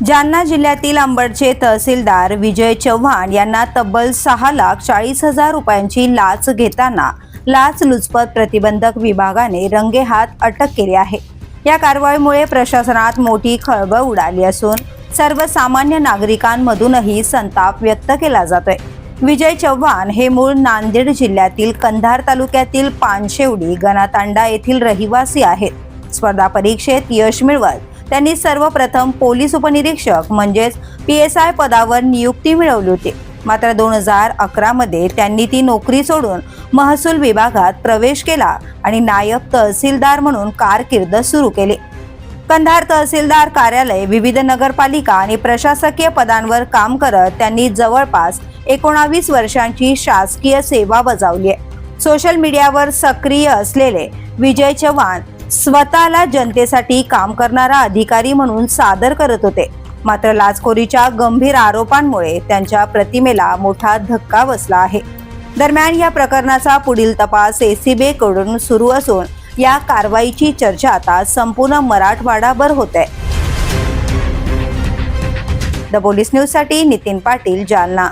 जालना जिल्ह्यातील अंबडचे तहसीलदार विजय चव्हाण यांना तब्बल 6,40,000 रुपयांची लाच घेताना लाचलुचपत प्रतिबंधक विभागाने रंगेहात अटक केली आहे। या कारवाईमुळे प्रशासनात मोठी खळबळ उडाली असून सर्वसामान्य नागरिकांमधूनही संताप व्यक्त केला जातोय। विजय चव्हाण हे मूळ नांदेड जिल्ह्यातील कंधार तालुक्यातील पानशेवडी गणातांडा येथील रहिवासी आहेत। स्पर्धा परीक्षेत यश मिळवत त्यांनी सर्वप्रथम पोलीस उपनिरीक्षक म्हणजेच PSI पदावर नियुक्ती मिळवली होती। मात्र 2011 मध्ये त्यांनी ती नोकरी सोडून महसूल विभागात प्रवेश केला आणि नायब तहसीलदार म्हणून कारकीर्द सुरू केली। कंधार तहसीलदार कार्यालय, विविध नगरपालिका आणि प्रशासकीय पदांवर काम करत त्यांनी जवळपास 19 वर्षांची शासकीय सेवा बजावली आहे। सोशल मीडियावर सक्रिय असलेले विजय चव्हाण स्वतःला जनतेसाठी काम करणारा अधिकारी म्हणून सादर करत होते। मात्र लाचखोरीच्या गंभीर आरोपांमुळे त्यांच्या प्रतिमेला मोठा धक्का बसला आहे। दरम्यान या प्रकरणाचा पुढील तपास ACB कडून सुरू असून या कारवाईची चर्चा आता संपूर्ण मराठवाडाभर होत आहे। द पोलीस न्यूज साठी नितीन पाटील, जालना।